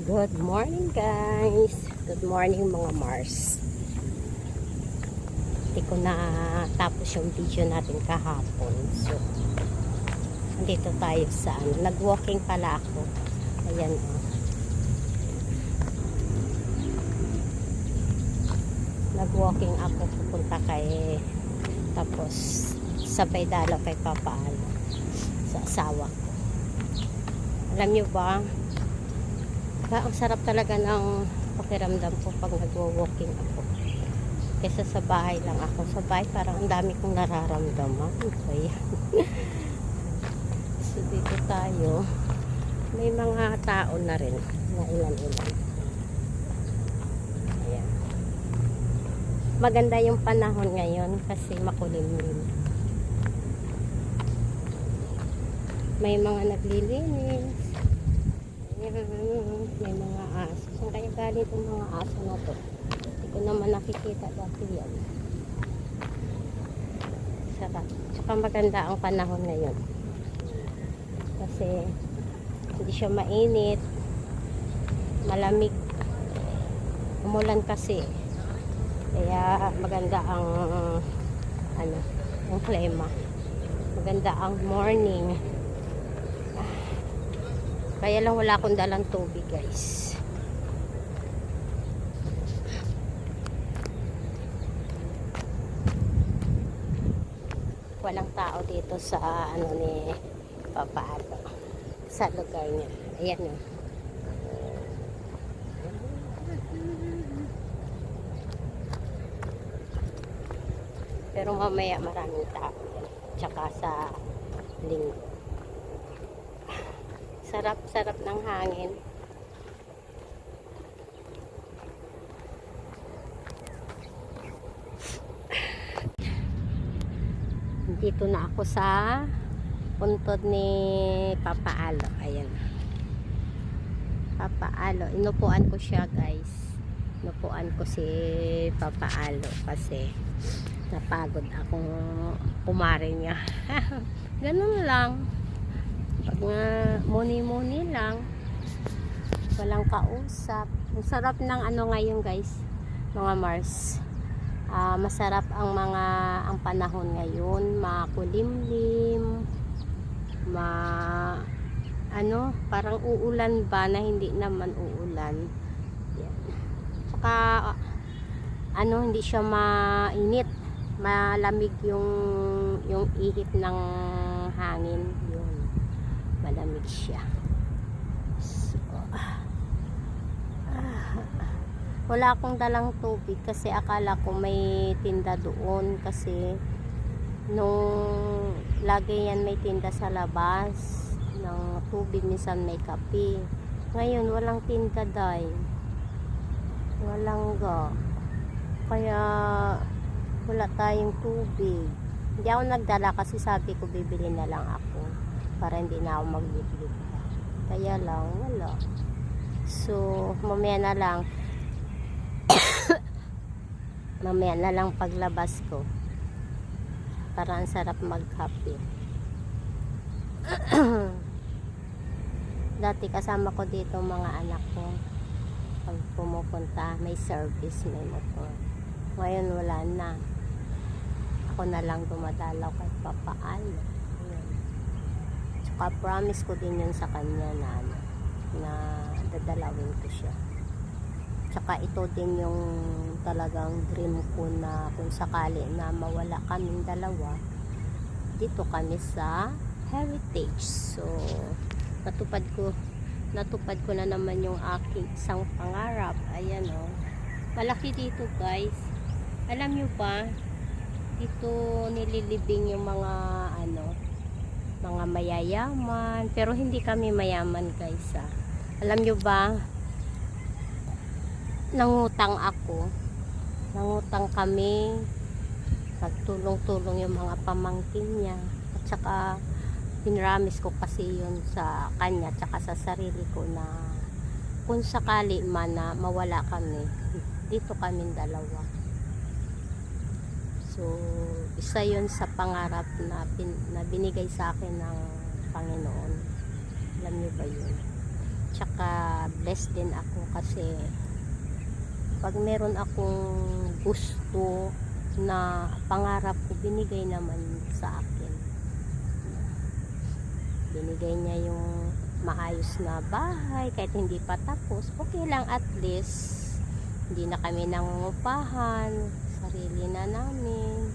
Good morning guys. Good morning mga Mars. Hindi ko na tapos yung video natin kahapon. So, andito tayo sa nag-walking pala ako. Ayan o. Nag-walking ako pupunta kay tapos sabay dalaw kay Papa Alo sa asawa ko. Alam nyo ba, ang sarap talaga ng pakiramdam ko pag nagwo-walking ako. Kesa sa bahay lang ako. Sa bahay parang ang dami kong nararamdaman. Kaya so dito tayo. May mga tao na rin na ilan-ilan. Ayan. Maganda yung panahon ngayon kasi makulimlim. May mga naglilinis. May mga aso. Saan kaya galing itong mga aso na to? Hindi ko naman nakikita dati yan. Sarap. Tsaka maganda ang panahon ngayon. Kasi hindi siya mainit. Malamig. Umulan kasi. Kaya maganda ang ang klima. Maganda ang morning. Kaya lang wala akong dalang tubig guys. Walang tao dito sa ni Papa Alo. Sa lugar niya. Ayan o. Pero mamaya maraming tao. Tsaka sa linggo. Sarap-sarap ng hangin. Dito na ako sa puntod ni Papa Alo. Ayan. Papa Alo. Inupuan ko siya guys. Inupuan ko si Papa Alo kasi napagod akong kumare niya. Ganun lang. Pag nga muni-muni lang, walang kausap. Ang sarap ng ngayon guys, mga Mars. Masarap ang panahon ngayon, makulimlim, parang uulan ba na hindi naman uulan. Yan. Saka hindi siya mainit, malamig yung ihip ng hangin. Yun. Malamig siya. So, wala akong dalang tubig kasi akala ko may tinda doon kasi nung lagi yan may tinda sa labas ng tubig, minsan may kape. Ngayon walang tinda dahil walang kaya wala tayong tubig. Hindi ako nagdala kasi sabi ko bibili na lang ako para hindi na ako magliblig. Kaya lang, wala. So, mamaya na lang. Mamaya na lang paglabas ko. Para ang sarap magkape. Dati kasama ko dito mga anak ko. Pag pumupunta, may service, may motor. Ngayon wala na. Ako na lang dumadalaw kay Papa Alo. Promise ko din yun sa kanya na dadalawin ko siya. Tsaka ito din yung talagang dream ko na kung sakali na mawala kaming dalawa, dito kami sa Heritage. So natupad ko na naman yung aking isang pangarap. Ayan o. Malaki dito guys. Alam nyo ba, dito nililibing yung mga mga mayayaman, pero hindi kami mayaman guys. Alam nyo ba, nangutang nangutang kami, nagtulong-tulong yung mga pamangkin niya, at saka pinramis ko kasi yun sa kanya at saka sa sarili ko na kung sakali man na mawala kami, dito kami dalawa. So, isa yun sa pangarap na binigay sa akin ng Panginoon. Alam niyo ba yun? Tsaka blessed din ako kasi pag meron akong gusto na pangarap ko, binigay naman sa akin. Binigay niya yung maayos na bahay kahit hindi pa tapos, okay lang, at least hindi na kami nangungupahan, sarili na namin.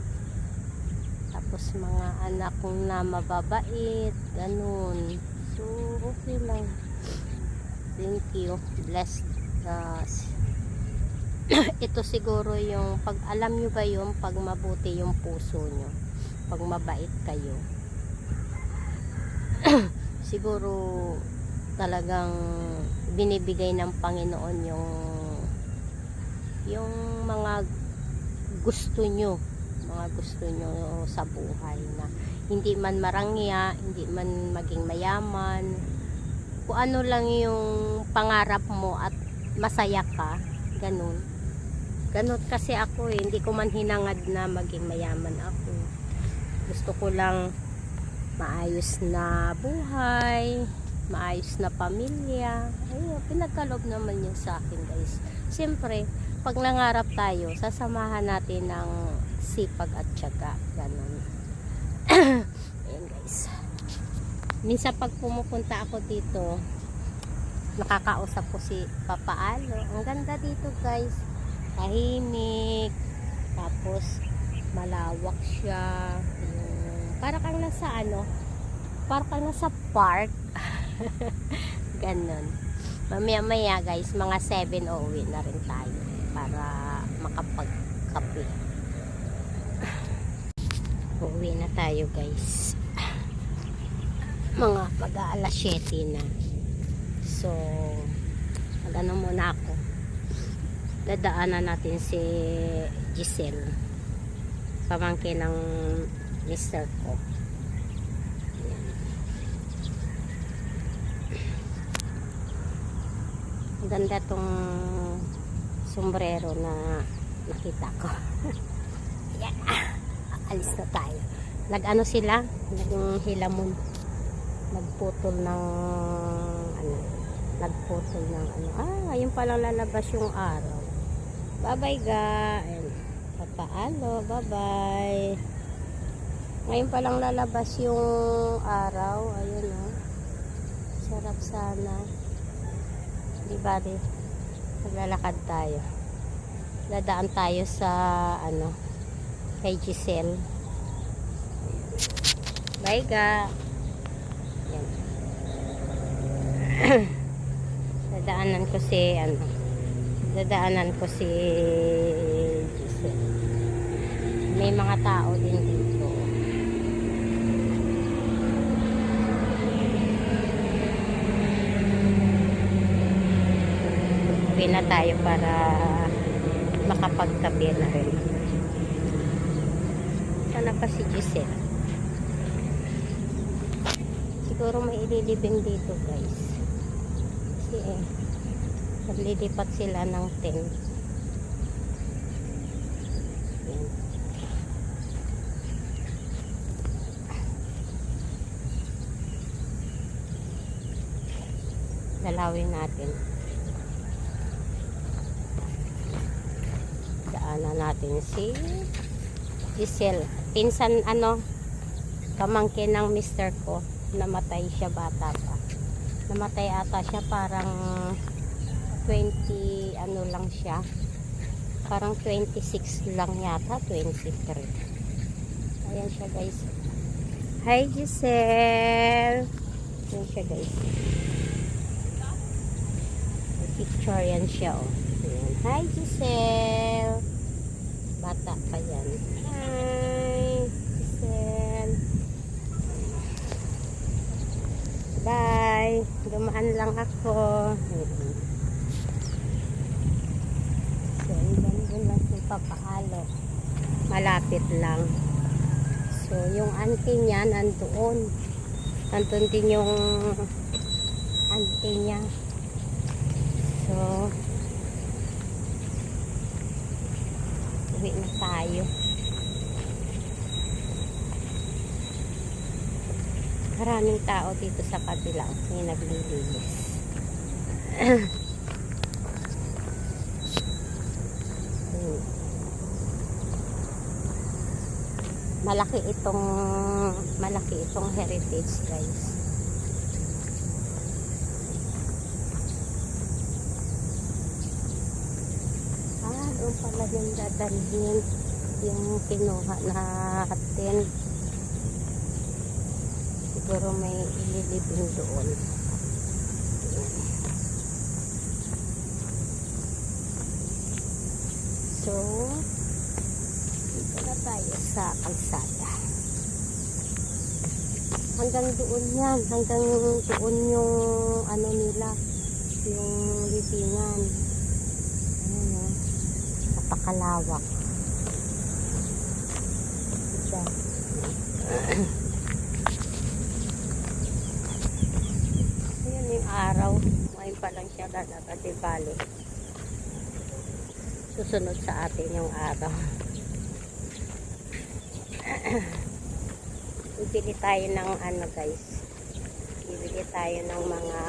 Tapos mga anak kong na mababait, ganun. So okay lang. Thank you, blessed. Ito siguro yung pag alam nyo ba yung pag mabuti yung puso nyo, pag mabait kayo, siguro talagang binibigay ng Panginoon yung mga gusto nyo sa buhay, na hindi man marangya, hindi man maging mayaman, kung ano lang yung pangarap mo at masaya ka, ganun kasi ako hindi ko man hinangad na maging mayaman ako. Gusto ko lang maayos na buhay, maayos na pamilya. Ayun, pinagkaloob naman yun sa akin, guys. Siyempre, pag nangarap tayo, sasamahan natin ng sipag at tiyaga, ganun. Ayan, guys. Minsan pag pumupunta ako dito, nakakausap ko si Papa Alo. Ang ganda dito, guys. Tahimik, tapos malawak siya. Para kang nasa park. Ganon. Mamaya guys, mga 7 uuwi na rin tayo para makapagkape. Uuwi na tayo, guys. Mga pag-aalas 7 na. So magano muna ako, dadaanan natin si Giselle, pamangkin ng mister ko. Ayan. Ganda tong sombrero na nakita ko. Ayan, alis na tayo. Nag-ano sila, naghilamon, nagputol ng ayun palang lalabas yung araw. Bye bye ga, and papaalo, bye bye. Ngayon palang lalabas yung araw. Ayun, oh, sarap sana. Di ba, maglalakad tayo, dadaan tayo sa kay Giselle. Bye ga. Yan. dadaanan ko si Giselle. May mga tao din dito. Uwi na tayo para makapagkape na rin. Sana pa si Giselle. Siguro may ililibing dito, guys. Kasi naglilipat sila ng tent. Yan. Dalawin natin. Daanan natin si Giselle. Pinsan, pamangkin ng mister ko. Namatay siya, bata pa. Namatay ata siya, parang 20 lang siya, parang 26 lang yata, 23. Ayan siya, guys. Hi Giselle. Ayan siya, guys. Picture yan siya, oh. Ayan. Hi Giselle. Bata pa yan. Hi Giselle. Bye. Dumaan lang ako. So, doon lang si Papaalo. Malapit lang. So, yung auntie niya nandoon. Nandun din yung auntie niya. So, uwi na tayo. Maraming tao dito sa kabila. May naglilinis. Malaki itong heritage, guys. Doon pala yung dadalhin yung kinuha natin. Siguro may ililibing doon. So, dito na tayo sa kalsada. Hanggang doon yan. Hanggang doon yung ano nila. Yung libingan. Ayan o. Napakalawak. Ito. Ayan yung araw. Ngayon pa lang siya dapat ibalik. Susunod sa atin yung araw. Bibili tayo ng ano, guys. Bibili tayo ng mga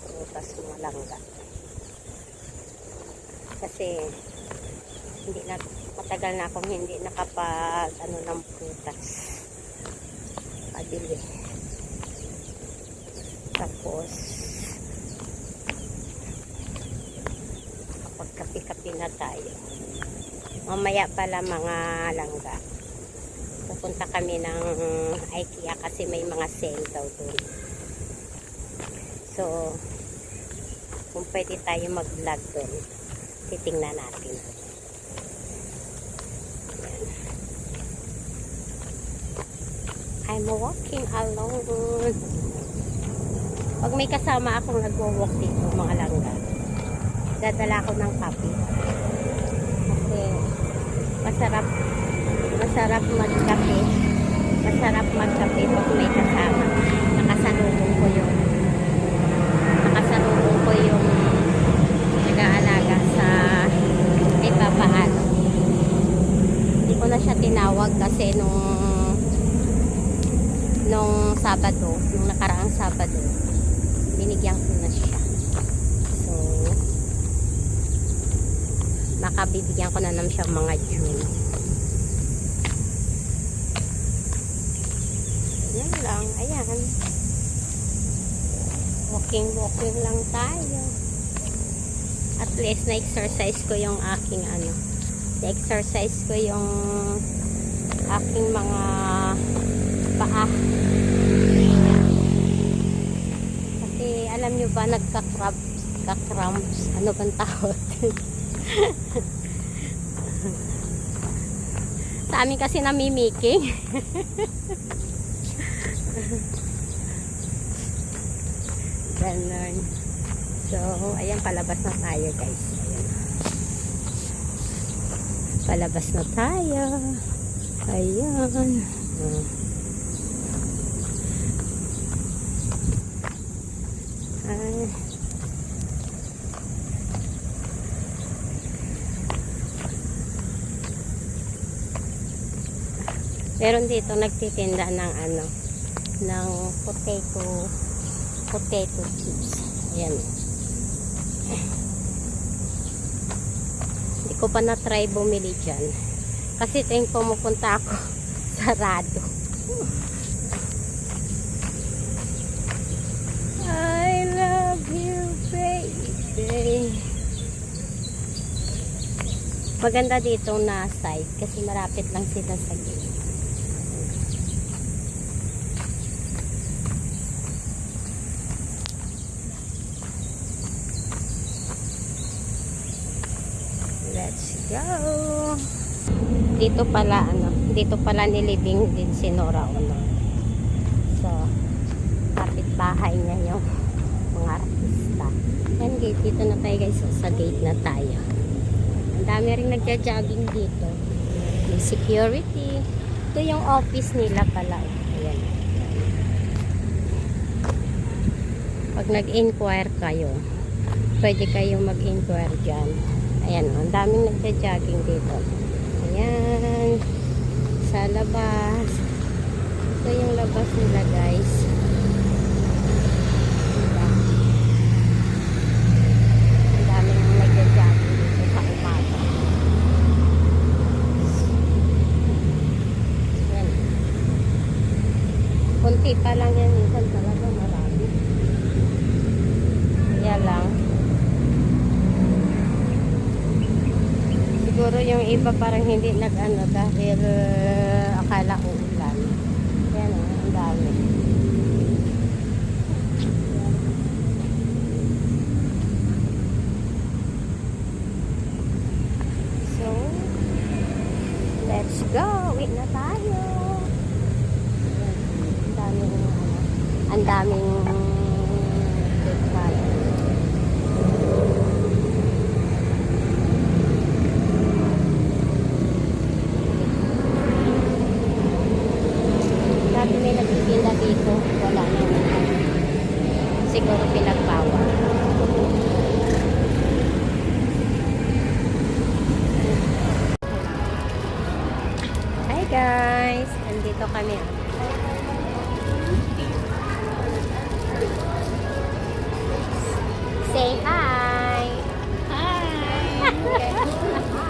prutas, mga langga. Kasi hindi na, matagal na akong hindi nakapag ano ng prutas. Pabili. Tapos kapag kapi-kapi na tayo. Mamaya pala mga langga. Pupunta kami ng IKEA kasi may mga sale daw doon. So, kung pwede tayo mag-vlog doon, titingnan natin. Ayan. I'm walking alone. Pag may kasama akong nag-walk dito, mga langga, dadala ako ng kape. Kasi masarap magkape. Masarap magkape pag may kasama. Nakasalubong ko yung nag-aalaga sa ipapaano. Hindi ko na siya tinawag kasi nung Sabado, nung nakaraang Sabado, binigyan ko na siya. So, makabibigyan ko na naman siya mga June. Yan lang, ayan. Walking lang tayo. At least na-exercise ko yung aking na-exercise ko yung aking mga paa. Kasi alam nyo ba, nagka-cramps, ano bang tawag? Sa amin kasi namimiking. Ganon. So, ayan, palabas na tayo, guys. Ayan. Palabas na tayo. Ayan. Ay. Meron dito nagtitinda ng ng potato chips. Ayan. Hindi ko pa na-try bumili dyan. Kasi tuwing pumupunta ako, sarado. I love you, baby. Maganda dito na side kasi marapit lang sila sa gate. Let's go. Dito pala nilibing din si Nora Ono. So, kapitbahay niya yung mga artista. Yan, gate. Dito na tayo, guys. Sa gate na tayo. Ang dami rin nagja-jogging dito. Yung security. Ito yung office nila pala. Ayan. Pag nag-inquire kayo, pwede kayong mag-inquire dyan. Ayan, ang daming nagja-jogging dito. Ayan. Sa labas. Ito yung labas nila, guys. Diba? konti pa lang yan. Minsan talaga marami. Kaya lang. Siguro yung iba parang hindi nag-ano dahil akala uulan. Yan o, ang dami. So, let's go. Wait na tayo. Ang daming ang daming dekal. Dati may nagtitinda dito. Wala na. Siguro pinagbawa. Hi guys! Andito kami. Say hi! Hi!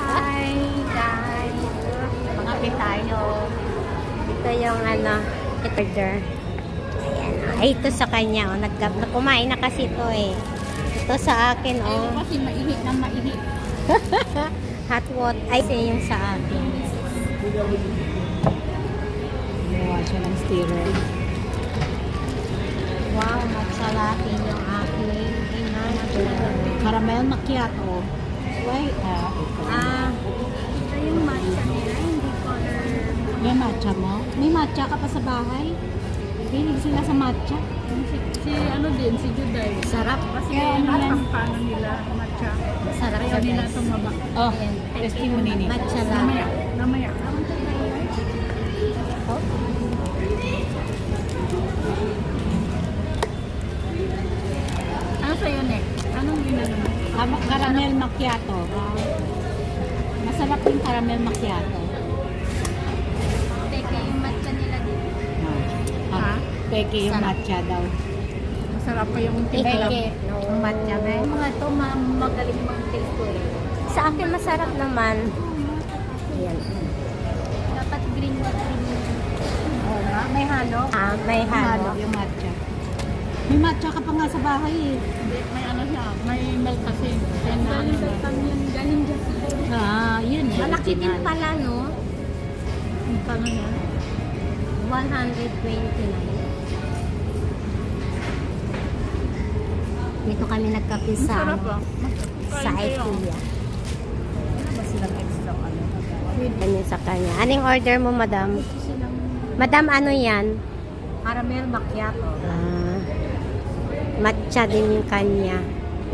Hi, guys! Mga tayo. Ito yung ano, order. Ayan. Ay, ito sa kanya. Oh. Kumain na kasi ito eh. Ito sa akin. Oh. Kasi maihi na maihi. Hot water. Ay, ito yung sa akin. Gawa siya ng stirrer. Wow, matcha latte yung akin. Caramel macchiato. Why? Ito. Ito yung matcha nila. Hindi color. May matcha mo? May matcha ka pa sa bahay? Hilig sila sa matcha? Si ano din, si Juday. Sarap. Kasi Kaya ano yan? ang pano nila, matcha. Sarap Ayaw sa nila guys. tumaba. Oh, testimony ni. Matcha Namaya, latte. namaya. Ano sa'yo, Nek? Anong ginano mo? Caramel macchiato. Masarap yung caramel macchiato. Teka, yung matcha nila dito. Ha? Peke yung Sarap. matcha daw. Masarap pa yung Peke. tinay. No. Yung matcha na yun. Mga ito, magaling mag-taste ko eh. Sa akin, masarap naman. Ayan. Dapat green na green. Oo nga, may halo. May Halo halo. yung matcha. May matcha ka pa nga sa bahay eh. Hindi, may ano siya, may milk kasi. Galing sa tanyan, galing dyan sa Yun eh. Malaki din original. pala, no? Ang pano niya. 129. Dito kami nagkape sa, Masarap ah. sa Kain kayo. IKEA. Ano ba silang extra ano? Ano sa kanya. Anong order mo, madam? Madam, ano yan? Caramel macchiato. Matcha din yung kanya.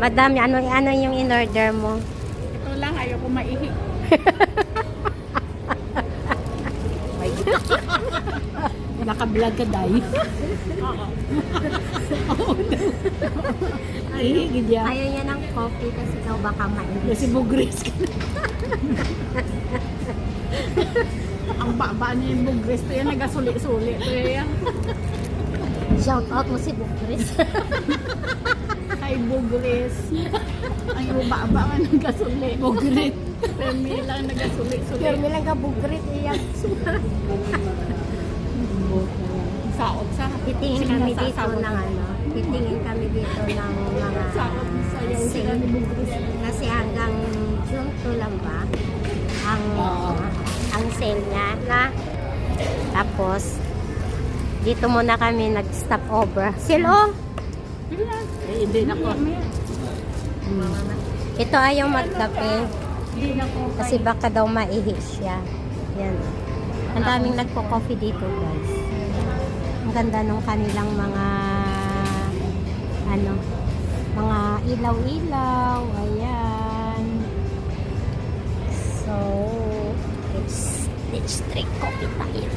Madam, ano yung in-order mo? Ito lang, ayaw ko maihi. Naka-vlog ka dahil. Oo. Ay, higid yan. Ayaw niya ng coffee kasi daw baka mainit. Kasi bugres ka na. Ang baba niya yung bugres. Ito yan, nagasuli-suli. Ito yan. Shout out mo si Bukris. Ay, bugres. Ang baba nga nagasuli. Bugres. Permi lang nagasuli-suli. Pero nilang ka Bukris iyak. Saot sa Titingin kami dito ng ano. Titingin kami dito ng mga Saot sayaw sila ni bugres. kasi hanggang June 2 lang ba ang sale niya na tapos dito muna kami nag-stop over. Silo! Eh, hindi na ko. Ito ayaw magkape Hindi na ko kasi baka daw maihi siya. Yan. Ang daming nagpo-coffee dito, guys. Ang ganda nung kanilang mga mga ilaw-ilaw. Ayan. So, let's drink coffee tayo.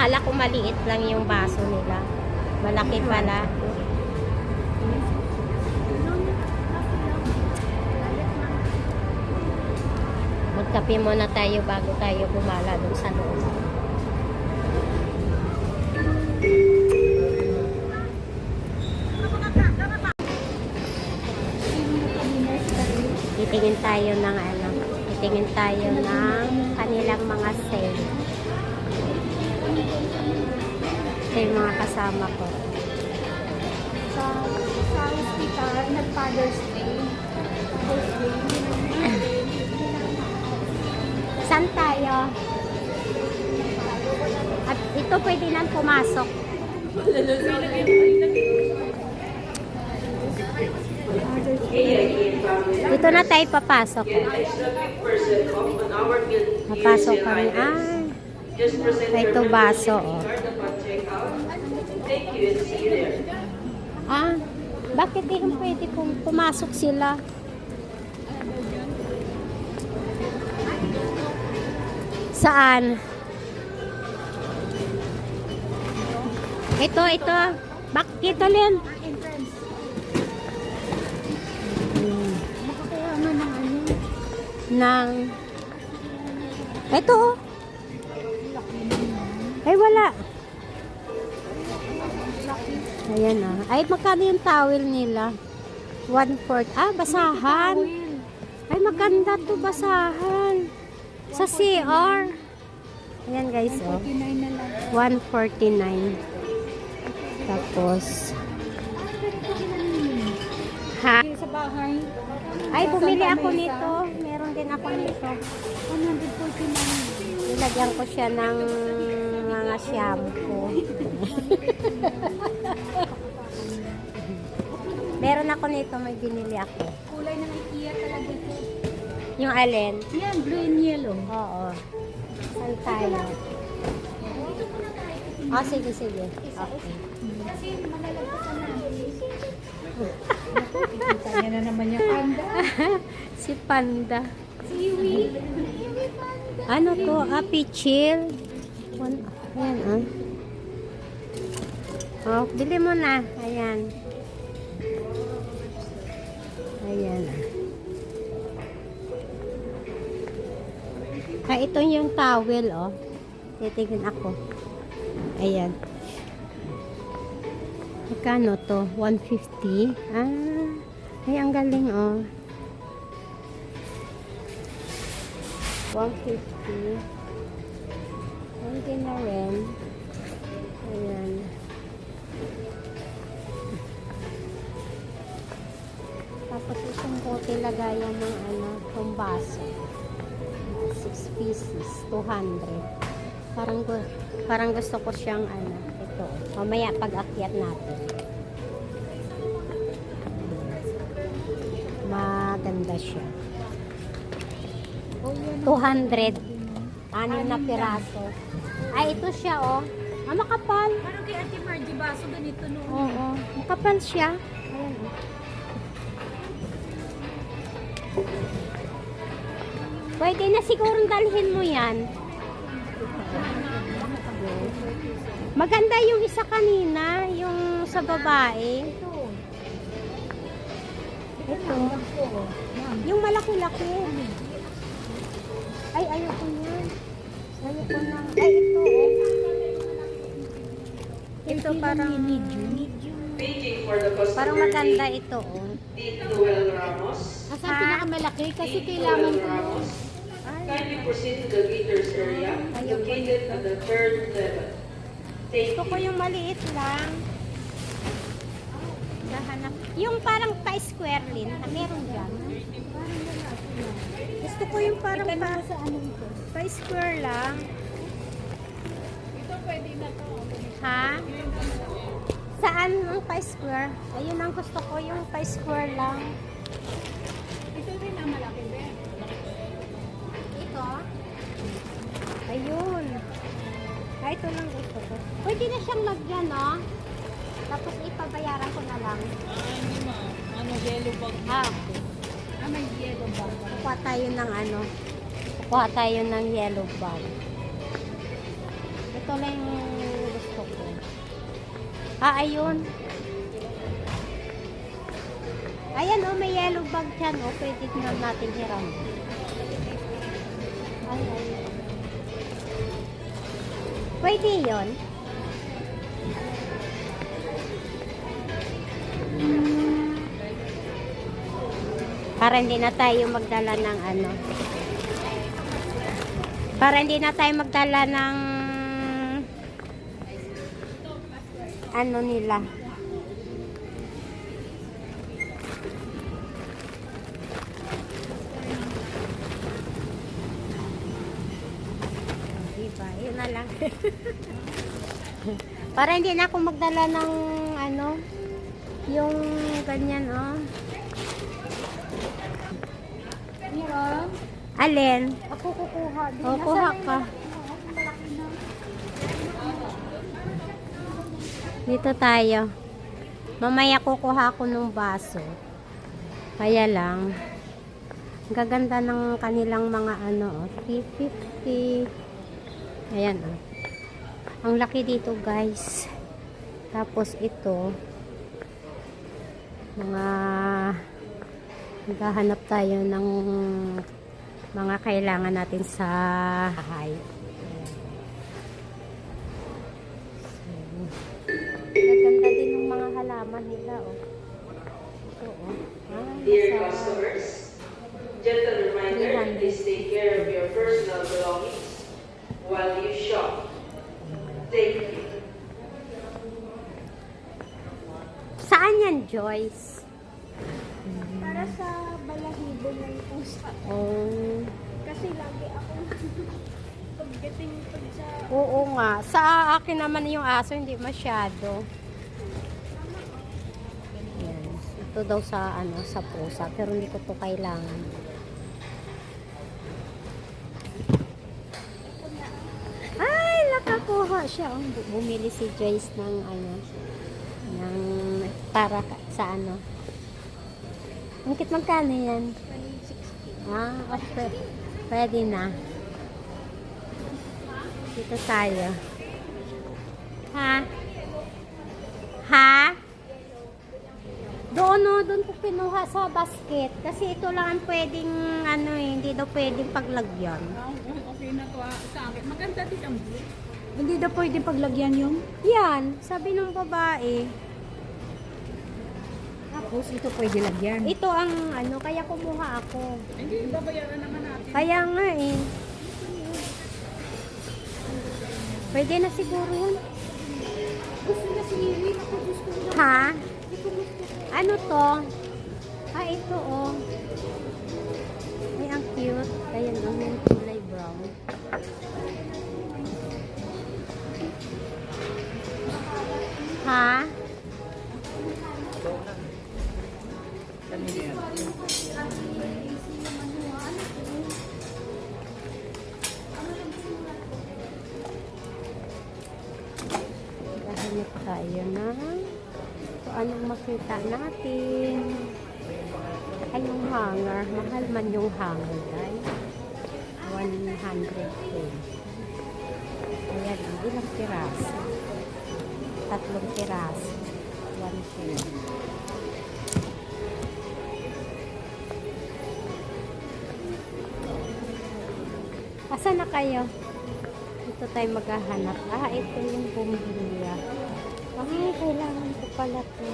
Akala ko maliit lang yung baso nila. Malaki pala. Magkape muna tayo bago tayo gumala dun sa loob. Titingin tayo ng titingin tayo ng kanilang mga sale. Ito yung mga kasama ko. Sa hospital, nag-Father's Day. Father's Day. Saan tayo? At ito pwede nang pumasok. Dito na tayo papasok. Papasok kami. Ito baso. Oh. Bakit di pwede pumasok sila? Saan? Ito. Bakit alin? Makakuha nga ng ano. Nang ito. Ay wala. Ayan Ay magkano yung towel nila? 1/4. Basahan. Ay maganda to, basahan. Sa CR. Ayan guys, 49 na lang. 149. Tapos Sa bahay. Ay, bumili ako nito. Meron din ako nito. 149. Nilagyan ko siya ng mga shampoo. Meron ako nito, may binili ako. Kulay ng IKEA talaga ito. Yung alin? Yan, blue and yellow. Oo. Saan tayo? Sige. Okay. Kasi malalagpasan na. Kita niya na naman yung panda. Si Panda. Siwi. Siwi panda. Ano to? Pichil. Ayan, bili mo na. Ayan. Ito yung towel, titignan ako. Ayan. Magkano to? 150. Ay, ang galing, 150. Hindi na rin. Ayan. Tapos isang bote lagayan ng pambaso. 6 pieces, 200. Parang gusto ko siyang ito. Mamaya pag-akyat natin. Maganda siya. 200. 6 na piraso. Ay, ito siya, makapal. Parang kay Ate Margie baso ganito noon. Oo, makapal siya. Ayan, Pwede na sigurong dalhin mo yan. Maganda yung isa kanina, yung sa babae. Ito. Yung malaki-laki. Ay, ayoko yan. Ayoko na. Ay, ito. Ito parang parang maganda ito. Noel Ramos. Asan pinakamalaki? Kasi kailangan ko yun. Kindly proceed to the greeters area located at the third level. Thank Gusto ko yung maliit lang. Nahanap. Yung parang pa-square lin. Meron dyan. Gusto ko yung parang Sa ano ito? pa-square lang. Ito pwede na to. Ha? Saan ang pa-square? Ayun ang gusto ko, yung pa-square lang. Ito rin ang malaki, be. Ito? Ayun. Ito lang gusto ko. Pwede na siyang lagyan, Tapos ipabayaran ko na lang. Ano, yellow bag. Okay. May yellow bag. Kuha tayo ng Kuha tayo ng yellow bag. Ito lang yung gusto ko. Ayun. Ayan, may yellow bag dyan, Pwede na natin hiram. Ay. Pwede yun. Para hindi na tayo magdala ng Para hindi na tayo magdala ng ano nila. Diba? Yun na lang. Para hindi na ako magdala ng ano, yung ganyan, oh. Meron? Alin? Ako kukuha. Di, O, nasa kuha may ka. malaki na. Dito tayo. Mamaya kukuha ako ng baso. Kaya lang, ang gaganda ng kanilang mga ano, oh, 350. Ayan, oh. Ang laki dito, guys. Tapos ito, mga naghahanap tayo ng mga kailangan natin sa bahay. Gaganda din ng mga halaman nila, oh. Ito, oh. Dear Nasa customers, gentle reminder, 300. please take care of your personal belongings while you shop. Thank you. Saan yan, Joyce? Para sa balahibo ng pusa. Oh. Kasi lagi ako pagdating pag sa... Oo nga. Sa akin naman yung aso, hindi masyado. Yan. Ito daw sa, ano, sa pusa. Pero hindi ko to kailangan. Ay, nakakuha siya. Oh, bumili si Joyce ng, ano, ng, para sa, ano. Ang kit magkano yan? 160. Ah, okay. Pwede na. Dito tayo. Ha? Ha? Doon, no, doon ko kinuha sa basket. Kasi ito lang ang pwedeng, ano eh, hindi daw pwedeng paglagyan. Okay na to sa akin. Maganda din ang blue. Hindi daw pwede paglagyan yung... Yan, sabi ng babae. Tapos ito pwede lagyan. Ito ang, ano, kaya kumuha ako. Hindi, babayaran naman natin. Kaya nga eh. Pwede na siguro yun. Gusto na si Iwi. Ako gusto na. Ha? Ano to? Ah, ito oh. Ay, ang cute. Ayan, ang yung kulay brown. Ha? Hanap tayo na kung anong makita natin. Ay, yung hanger. Mahal man yung hanger, guys. 100k. Ayan, ilang piraso? 3 piraso. 1k. Asa na kayo? Dito tayo maghahanap. Ah, ito yung bumbilya. Ay, kailangan ko pala to.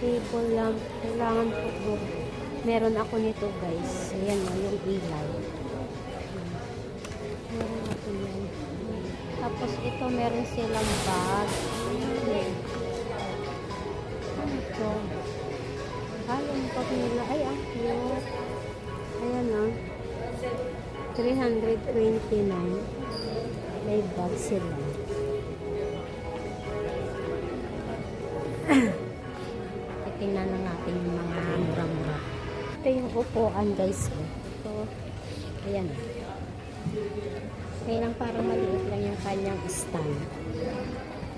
Table lamp. Kailangan ko to. Meron ako nito, guys. Ayan o, yung ilaw. Meron ako yan. Tapos ito, meron silang bag. Ano to? Ay, yung bag nila. Ay, ang cute. Ayan o. 329. May bag sila. Tingnan na natin yung mga mura-mura. Ito yung upuan, guys. Ito. Ayan. Kaya lang parang maliit lang yung kanyang stand.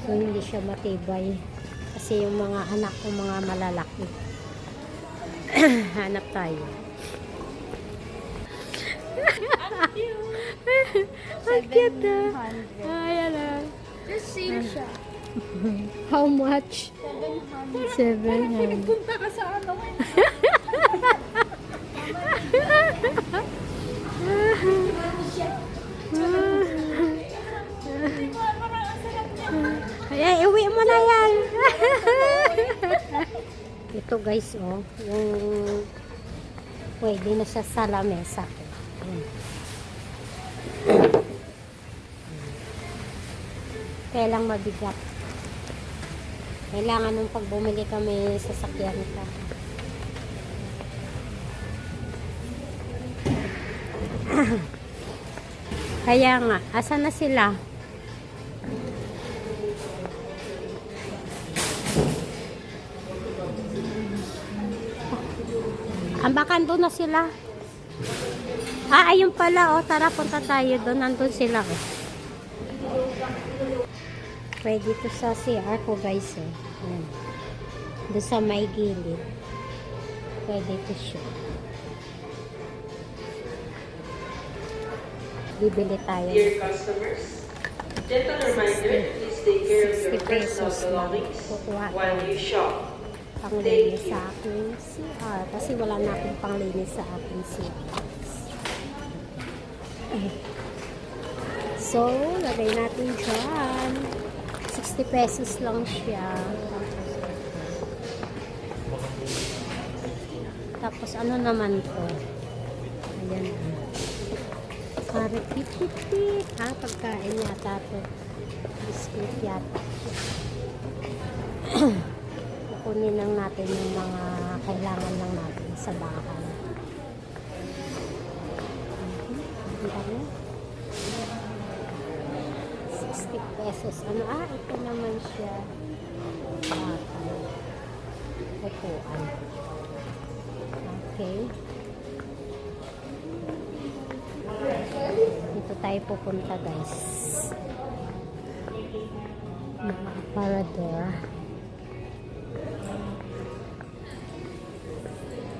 So, hindi siya matibay. Kasi yung mga anak ko, mga malalaki. Hanap tayo. Ang cute ah. Ayan ah. Just sale siya. How much? 700. Punta ka sa ano eh. Ay, iwi mo na yan. Ito guys, oh. Yung pwede na siya sa lamesa. Ayan. Kaya lang mabigat. Kailangan nung pag bumili kami sa sakyan ka. Kaya nga, asan na sila? Ambakan doon na sila. Ayun pala, oh. Tara, punta tayo doon. Nandun sila, oh. Pwede to sa CR ko, guys, oh. Ayan. Doon sa may gilid. Pwede to siya. Bibili tayo. Dear customers, gentle reminder, please take care of your 60 personal pesos lang. belongings Kukuha while tayo. you shop. Panglinis sa aking CR. Kasi wala na akong panglinis sa aking CR. So, lagay natin dyan. 60 pesos lang siya. Tapos, ano naman to? Ayan. Para titi. Pagkain yata to. Biscuit yata. Kukunin lang natin yung mga kailangan lang natin sa bahay. Ano? 60 pesos. Ano? Ito naman siya. Upuan. Okay. Dito tayo pupunta, guys. Mga aparador.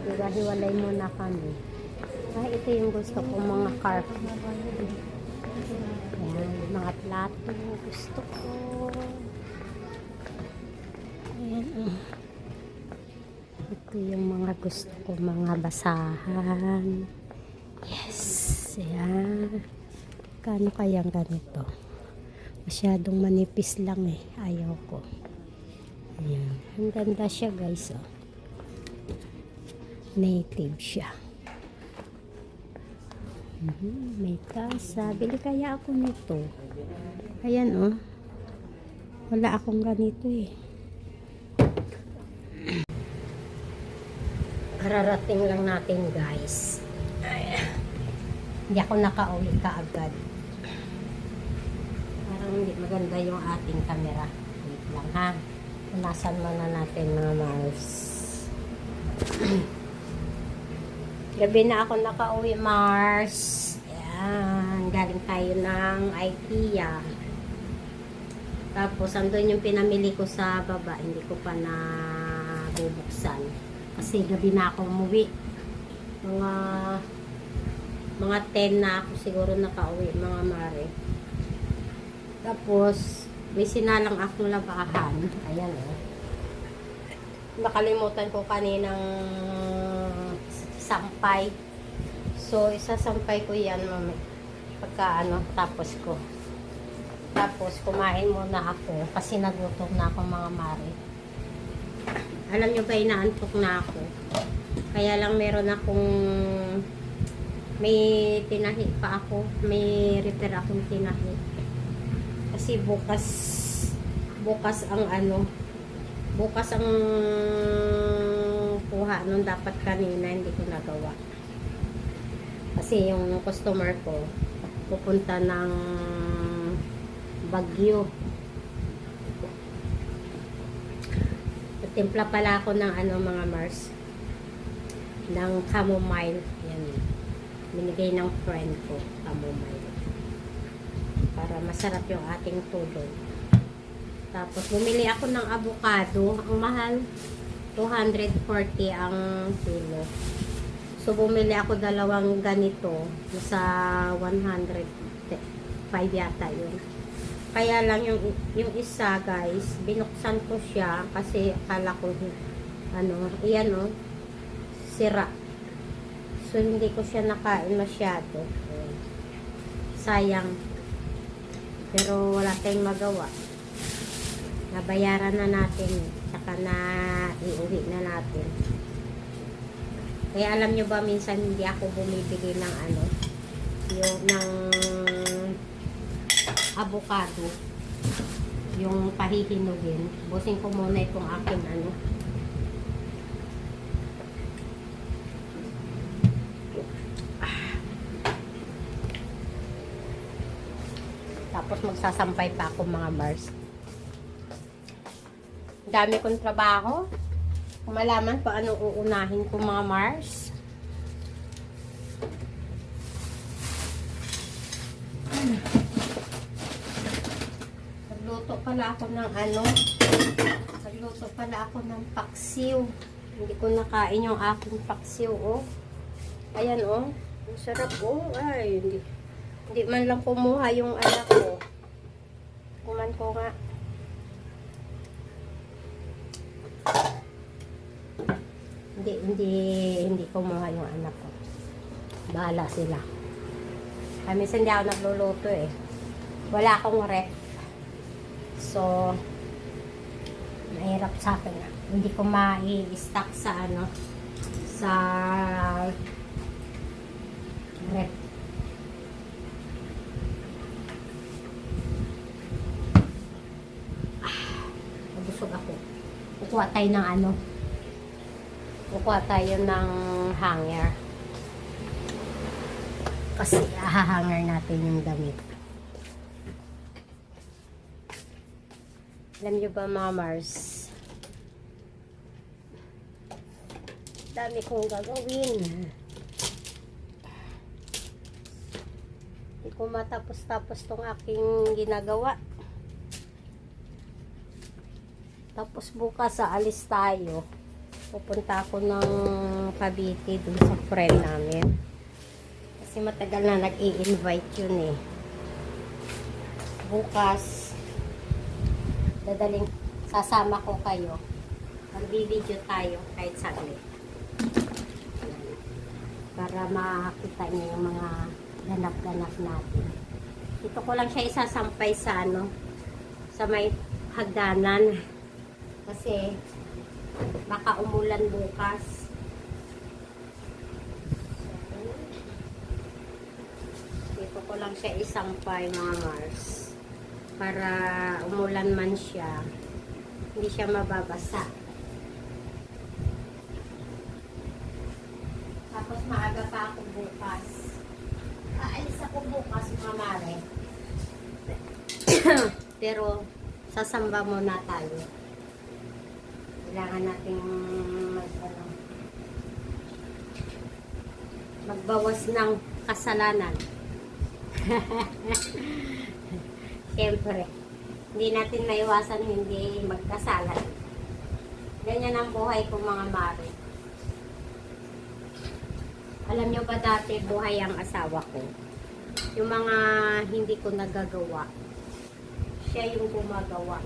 Hiwa-hiwalay muna kami. Ito yung gusto ko, mga carpet. Ayan, mga plato gusto ko. Ayan, ito yung mga gusto ko, mga basahan. Yes, ayan. Kano kayang ganito? Masyadong manipis lang eh. Ayaw ko. Ayan, ang ganda siya, guys, oh. Native siya. May tasa. Bili kaya ako nito. Ayan, oh. Wala akong ganito eh. Kararating lang natin, guys. Ayan. Hindi ako nakauwi kaagad. Parang hindi maganda yung ating camera. Wait lang, ha. Punasan muna natin, mga Mars. Gabi na ako nakauwi, Mars. Ayan. Galing tayo ng IKEA. Tapos, andun yung pinamili ko sa baba. Hindi ko pa na bubuksan. Kasi gabi na ako umuwi. Mga 10 na ako siguro nakauwi, mga mare. Tapos, may sinalang akong labahan. Ayan, oh. Nakalimutan ko kaninang sampay. So, isasampay ko yan, pagka tapos ko. Tapos, kumain muna ako kasi nagutom na ako, mga mare. Alam nyo ba, inaantok na ako. Kaya lang meron akong may tinahi pa ako. May repair akong tinahi. Kasi bukas ang kuha nung dapat kanina, hindi ko nagawa. Kasi yung customer ko pupunta ng Baguio. Timpla pala ako ng mga Mars, ng chamomile. Yan, binigay ng friend ko, chamomile, para masarap yung ating tulog. Tapos bumili ako ng avocado. Ang mahal, 240 ang kilo. So bumili ako dalawang ganito sa 105 yata yun. Kaya lang yung isa, guys, binuksan ko siya kasi akala ko iyan, oh, sira. So hindi ko siya nakain masyado. Sayang. Pero wala tayong magawa. Nabayaran na natin, saka na iuwi na natin. Kaya alam nyo ba, minsan hindi ako bumibili ng ng avocado. yung pahihinugin. Busin ko muna itong aking ano. Tapos magsasampay pa ako mga Mars. Dami kong trabaho. Kung malaman pa anong uunahin ko mga Mars. Nagluto pala ako ng ano. Nagluto pala ako ng paksiw. Hindi ko nakain yung aking paksiw, oh. Ayan, oh. Ang sarap, oh. Ay, hindi man lang kumuha yung anak ko. Kuman ko nga. Hindi kumuha yung anak ko. Bahala sila. Minsan hindi ako nagluluto eh. Wala akong rep. So, mahirap sa akin. Hindi ko ma-i-stock sa ano, sa rep. Nabusog ako. Kukuha tayo ng ano. Kukuha tayo ng hanger. Kasi hahanger natin yung damit. Alam nyo ba mga Mars? Dami kong gagawin. Hindi ko matapos-tapos tong aking ginagawa. Tapos bukas aalis tayo. Pupunta ako ng Cavite dun sa friend namin. Kasi matagal na nag-i-invite yun eh. Bukas, sasama ko kayo. Mag-video tayo kahit saglit. Para makita niyo yung mga ganap-ganap natin. Ito ko lang siya isasampay sa ano, sa may hagdanan. Kasi baka umulan bukas. Dito ko lang siya isampay mga Mars. Para umulan man siya, hindi siya mababasa. Tapos maaga pa ako bukas. Aalis ako bukas mga mare. Pero sasamba muna tayo. Kailangan nating magbawas ng kasalanan. Siyempre, hindi natin maiwasan hindi magkasalan. Ganyan ang buhay ko mga mare. Alam nyo ba dati buhay ang asawa ko? Yung mga hindi ko nagagawa, siya yung gumagawa.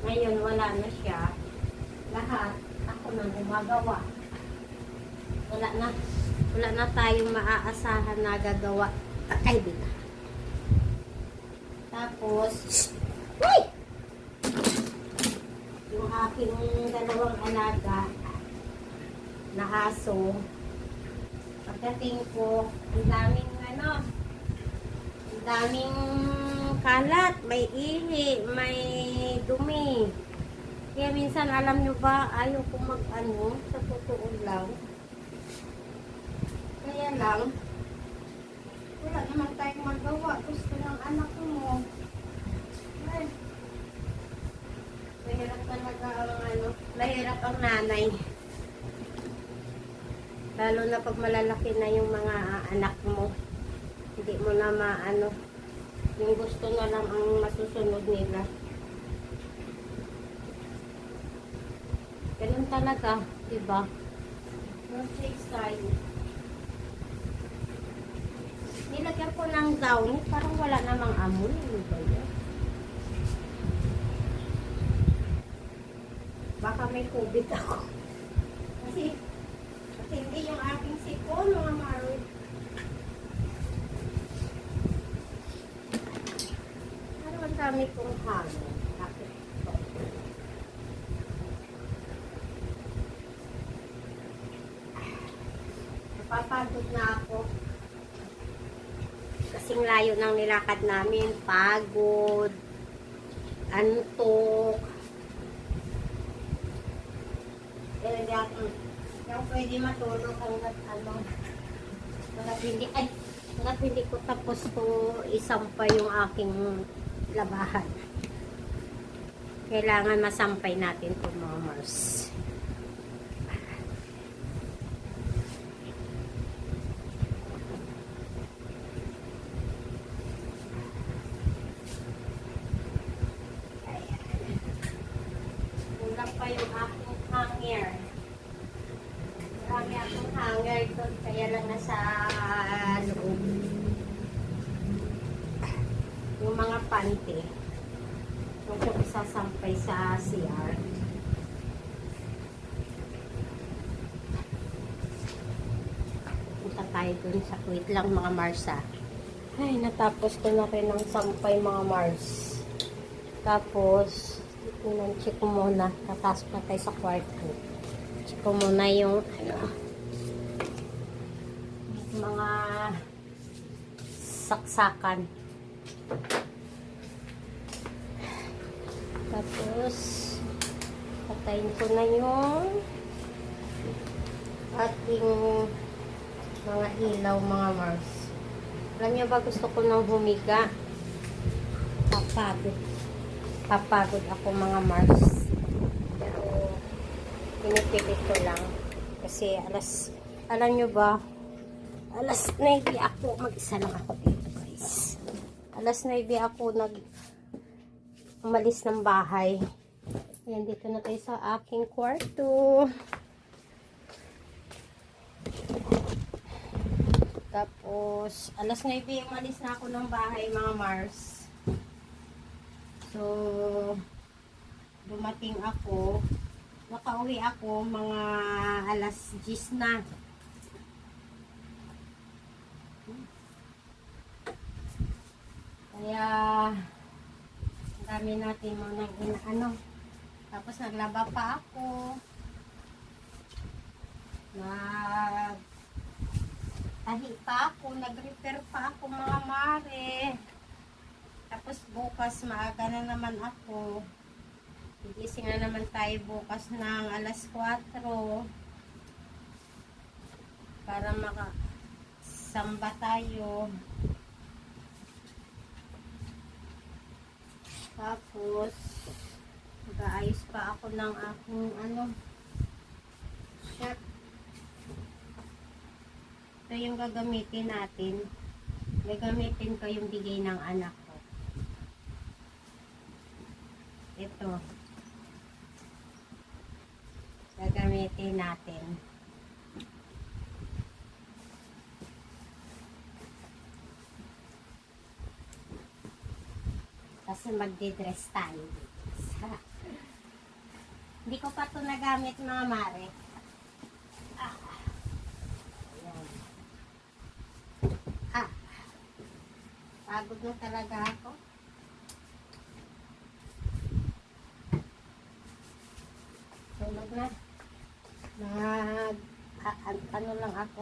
Ngayon wala na siya. Lahat ako nang gumagawa. Wala na tayong maaasahan na gagawa. Kaibigan. Tapos, yung aking dalawang alaga na aso, pagdating ko, ang daming kalat, may ihi, may dumi. Kaya minsan, alam nyo ba, ayaw ko mag-ano, sa totoo lang. Kaya lang, wala naman tayong magawa. Gusto ng anak mo. Ay, mahirap talaga ang ano, mahirap ang nanay. Lalo na pag malalaki na yung mga anak mo. Hindi mo na maano. Yung gusto na lang ang masusunod nila. Ganun talaga, diba? No takes time. Nilagyan ko ng gown, parang wala namang amoy. Ano ba yan? Baka may COVID ako. Kasi hindi yung aking sipon, mga maroy. Ano ang dami kong hangin? Bakit ito? Napapagod na ako. Kasing layo ng nilakad namin, pagod, antok. Pero yung pwede matulog hanggat hanggat hindi ko tapos ko isampay yung aking labahan. Kailangan masampay natin ito mga Mars. Kulang pa yung aking hanger. Marami akong hanger doon, kaya lang nasa loob. Yung mga panty. Huwag ko isasampay sa CR. Punta tayo dun sa wait lang mga Marsa. Ay, natapos ko na rin ng sampay mga Mars. Tapos, check ko muna. Tatas pa tayo sa kwarto. Check ko muna yung mga saksakan. Tapos, patayin ko na yung ating mga ilaw mga Mars. Alam niyo ba, gusto ko nang humiga. Papagod ako mga Mars. Pero, pinipilit ko lang. Kasi alam niyo ba, alas 9 ako, mag-isa lang ako dito guys. Alas 9 ako umalis ng bahay. Ayan, dito na tayo sa aking kwarto. Tapos, alas 9 umalis na ako ng bahay mga Mars. So, dumating ako. Nakauwi ako mga alas 10 na. Kaya, dami natin muna Tapos naglaba pa ako. Tahi pa ako. Nag-repair pa ako mga mare. Tapos bukas maaga na naman ako. Gigising na naman tayo bukas ng alas 4. Para makasamba tayo. Tapos, mag-aayos pa ako ng aking shirt. Ito yung gagamitin natin. Gagamitin ko yung bigay ng anak ko. Ito. Gagamitin natin. Kasi magdi-dress tayo. Hindi ko pa ito nagamit mga mare. Pagod na talaga ako. Tulog na. Ano lang ako.